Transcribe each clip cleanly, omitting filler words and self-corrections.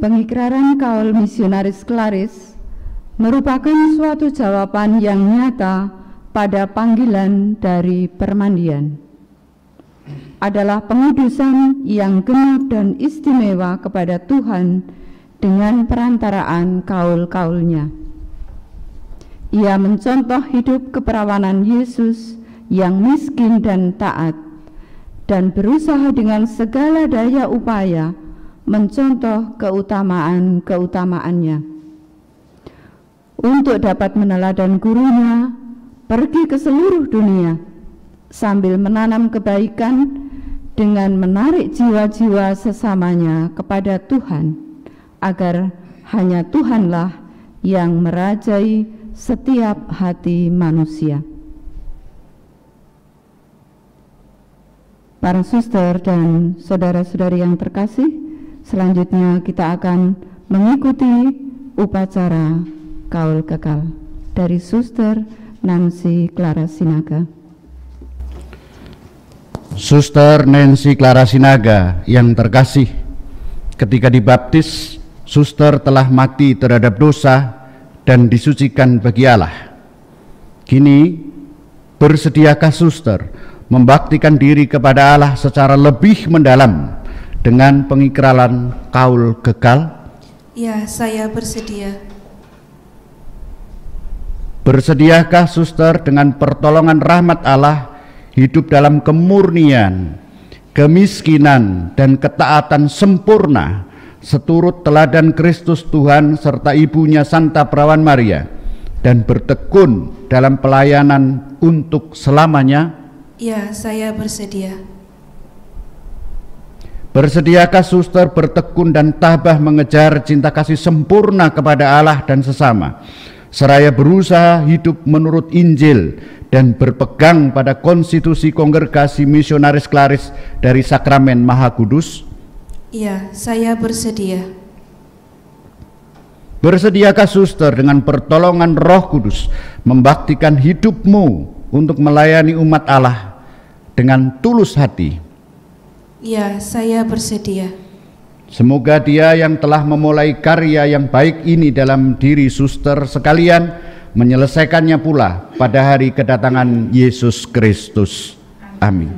Pengikraran kaul misionaris Klaris merupakan suatu jawaban yang nyata pada panggilan dari permandian. Adalah pengudusan yang genap dan istimewa kepada Tuhan dengan perantaraan kaul-kaulnya. Ia mencontoh hidup keperawanan Yesus yang miskin dan taat, dan berusaha dengan segala daya upaya mencontoh keutamaan-keutamaannya. Untuk dapat meneladan gurunya, pergi ke seluruh dunia sambil menanam kebaikan dengan menarik jiwa-jiwa sesamanya kepada Tuhan, agar hanya Tuhanlah yang merajai setiap hati manusia. Para suster dan saudara-saudari yang terkasih, selanjutnya kita akan mengikuti upacara kaul kekal dari Suster Nancy Clara Sinaga. Suster Nancy Clara Sinaga yang terkasih, ketika dibaptis, Suster telah mati terhadap dosa dan disucikan bagi Allah. Kini, bersediakah Suster membaktikan diri kepada Allah secara lebih mendalam dengan pengikraran kaul kekal? Ya, saya bersedia. Bersediakah Suster dengan pertolongan rahmat Allah hidup dalam kemurnian, kemiskinan, dan ketaatan sempurna seturut teladan Kristus Tuhan serta ibunya Santa Perawan Maria, dan bertekun dalam pelayanan untuk selamanya? Ya, saya bersedia. Bersediakah Suster bertekun dan tabah mengejar cinta kasih sempurna kepada Allah dan sesama, seraya berusaha hidup menurut Injil dan berpegang pada konstitusi Kongregasi Misionaris Klaris dari Sakramen Maha Kudus? Ya, saya bersedia. Bersediakah Suster dengan pertolongan Roh Kudus membaktikan hidupmu untuk melayani umat Allah dengan tulus hati? Ya, saya bersedia. Semoga Dia yang telah memulai karya yang baik ini dalam diri Suster sekalian menyelesaikannya pula pada hari kedatangan Yesus Kristus. Amin.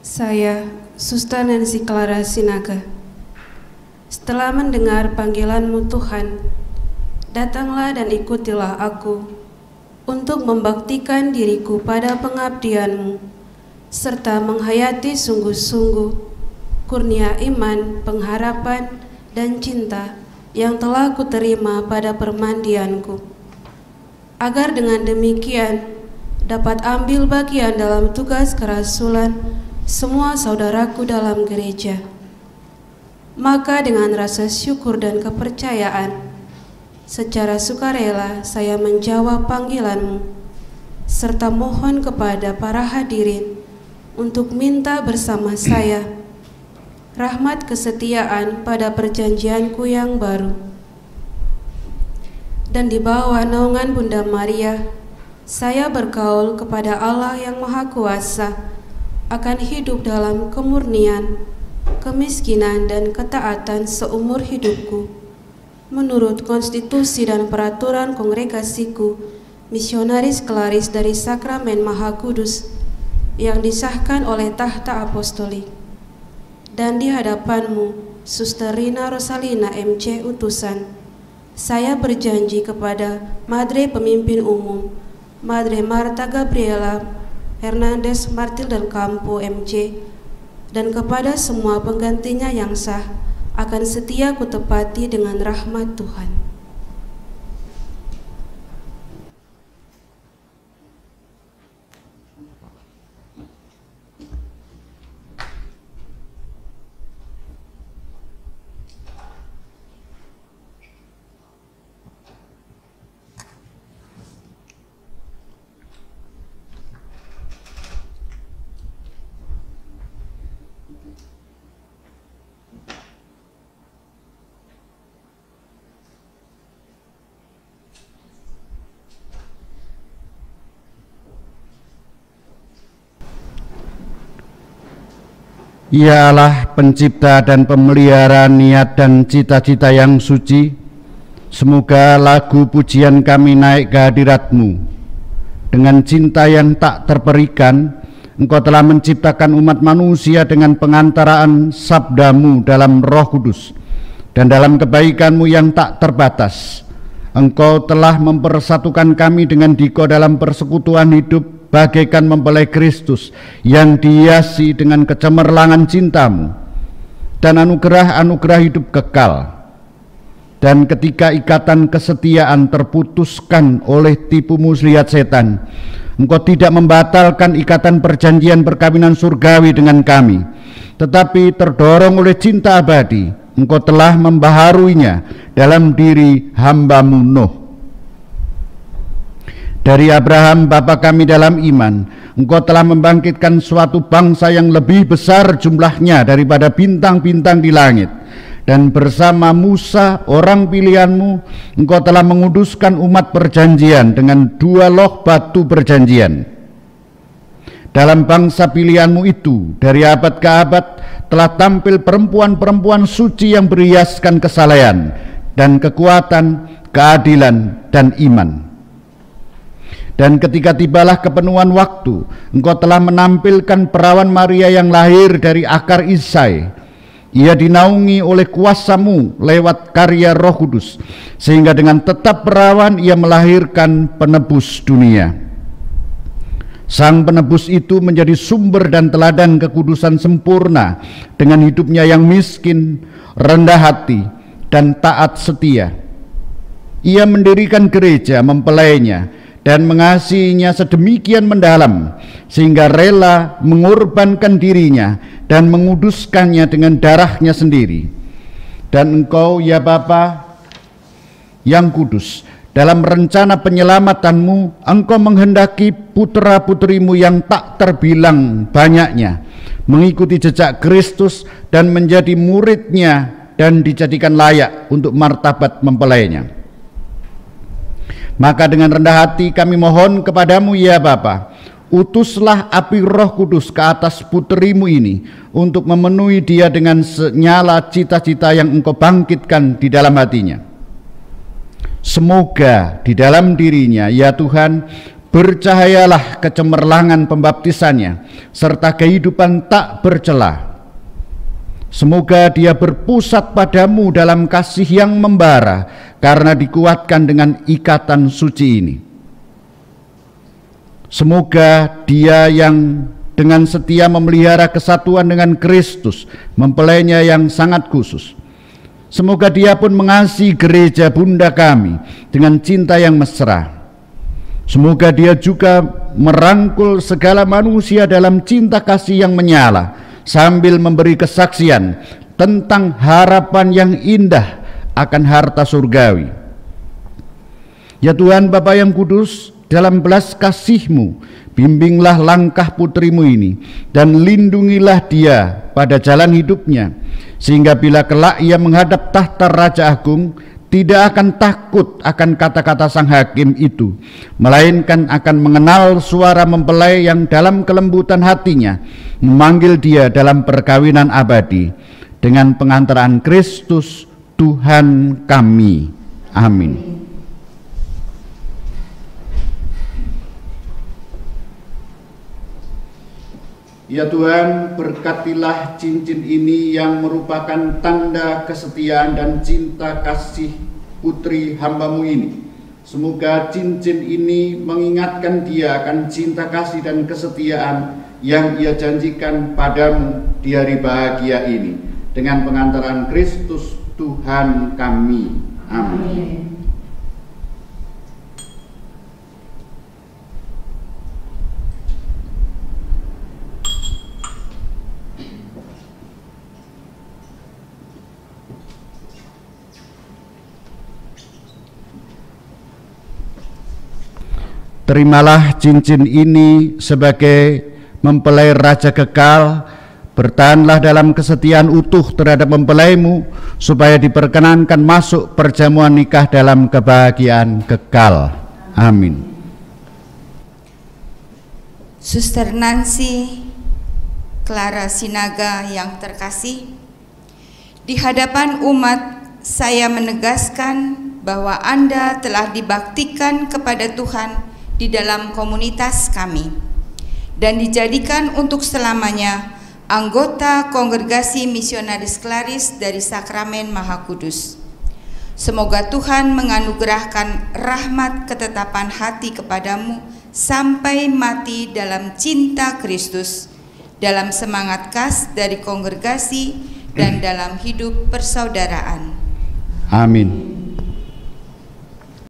Saya, Suster Nancy Clara Sinaga, setelah mendengar panggilan-Mu Tuhan, datanglah dan ikutilah aku untuk membaktikan diriku pada pengabdian-Mu, serta menghayati sungguh-sungguh kurnia iman, pengharapan, dan cinta yang telah kuterima pada permandianku, agar dengan demikian dapat ambil bagian dalam tugas kerasulan semua saudaraku dalam gereja. Maka dengan rasa syukur dan kepercayaan, secara sukarela saya menjawab panggilan-Mu, serta mohon kepada para hadirin untuk minta bersama saya rahmat kesetiaan pada perjanjianku yang baru. Dan di bawah naungan Bunda Maria, saya berkaul kepada Allah yang Maha Kuasa akan hidup dalam kemurnian, kemiskinan, dan ketaatan seumur hidupku, menurut konstitusi dan peraturan kongregasiku Misionaris Klaris dari Sakramen Maha Kudus yang disahkan oleh Tahta Apostolik. Dan di hadapan-Mu, Suster Rina Rosalina MC Utusan, saya berjanji kepada Madre Pemimpin Umum, Madre Marta Gabriela Hernandez Martil dan Campo MC, dan kepada semua penggantinya yang sah, akan setia kutepati dengan rahmat Tuhan. Ya Allah, pencipta dan pemelihara niat dan cita-cita yang suci, semoga lagu pujian kami naik ke hadirat-Mu. Dengan cinta yang tak terperikan, Engkau telah menciptakan umat manusia dengan pengantaraan sabda-Mu dalam Roh Kudus, dan dalam kebaikan-Mu yang tak terbatas, Engkau telah mempersatukan kami dengan Diko dalam persekutuan hidup bagaikan mempelai Kristus yang dihiasi dengan kecemerlangan cinta-Mu dan anugerah-anugerah hidup kekal. Dan ketika ikatan kesetiaan terputuskan oleh tipu muslihat setan, Engkau tidak membatalkan ikatan perjanjian perkawinan surgawi dengan kami, tetapi terdorong oleh cinta abadi, Engkau telah membaharuinya dalam diri hamba-Mu Nuh. Dari Abraham bapa kami dalam iman, Engkau telah membangkitkan suatu bangsa yang lebih besar jumlahnya daripada bintang-bintang di langit. Dan bersama Musa, orang pilihan-Mu, Engkau telah menguduskan umat perjanjian dengan 2 loh batu perjanjian. Dalam bangsa pilihan-Mu itu, dari abad ke abad, telah tampil perempuan-perempuan suci yang berhiaskan kesalehan dan kekuatan, keadilan, dan iman. Dan ketika tibalah kepenuhan waktu, Engkau telah menampilkan perawan Maria yang lahir dari akar Isai. Ia dinaungi oleh kuasa-Mu lewat karya Roh Kudus, sehingga dengan tetap perawan ia melahirkan penebus dunia. Sang penebus itu menjadi sumber dan teladan kekudusan sempurna dengan hidupnya yang miskin, rendah hati, dan taat setia. Ia mendirikan gereja, mempelainya, dan mengasihinya sedemikian mendalam sehingga rela mengorbankan dirinya dan menguduskannya dengan darahnya sendiri. Dan Engkau ya Bapa yang kudus, dalam rencana penyelamatanmu, Engkau menghendaki putra-putrimu yang tak terbilang banyaknya mengikuti jejak Kristus dan menjadi muridnya dan dijadikan layak untuk martabat mempelainya. Maka dengan rendah hati kami mohon kepadamu ya Bapa, utuslah api Roh Kudus ke atas puterimu ini untuk memenuhi dia dengan senyala cita-cita yang Engkau bangkitkan di dalam hatinya. Semoga di dalam dirinya ya Tuhan bercahayalah kecemerlangan pembaptisannya serta kehidupan tak bercela. Semoga dia berpusat padamu dalam kasih yang membara karena dikuatkan dengan ikatan suci ini. Semoga dia yang dengan setia memelihara kesatuan dengan Kristus, mempelainya yang sangat khusus. Semoga dia pun mengasihi gereja bunda kami dengan cinta yang mesra. Semoga dia juga merangkul segala manusia dalam cinta kasih yang menyala, sambil memberi kesaksian tentang harapan yang indah akan harta surgawi. Ya Tuhan Bapa yang kudus, dalam belas kasih-Mu bimbinglah langkah putrimu ini dan lindungilah dia pada jalan hidupnya, sehingga bila kelak ia menghadap tahta Raja Agung tidak akan takut akan kata-kata sang hakim itu, melainkan akan mengenal suara mempelai yang dalam kelembutan hatinya memanggil dia dalam perkawinan abadi dengan pengantaraan Kristus Tuhan kami. Amin. Ya Tuhan, berkatilah cincin ini yang merupakan tanda kesetiaan dan cinta kasih putri hamba-Mu ini. Semoga cincin ini mengingatkan dia akan cinta kasih dan kesetiaan yang ia janjikan padamu di hari bahagia ini, dengan pengantaran Kristus Tuhan kami. Amin. Terimalah cincin ini sebagai mempelai Raja kekal. Bertahanlah dalam kesetiaan utuh terhadap mempelaimu, supaya diperkenankan masuk perjamuan nikah dalam kebahagiaan kekal. Amin. Suster Nancy Clara Sinaga yang terkasih, di hadapan umat saya menegaskan bahwa Anda telah dibaktikan kepada Tuhan di dalam komunitas kami dan dijadikan untuk selamanya anggota Kongregasi Misionaris Klaris dari Sakramen Maha Kudus. Semoga Tuhan menganugerahkan rahmat ketetapan hati kepadamu sampai mati dalam cinta Kristus, dalam semangat khas dari kongregasi dan dalam hidup persaudaraan. Amin.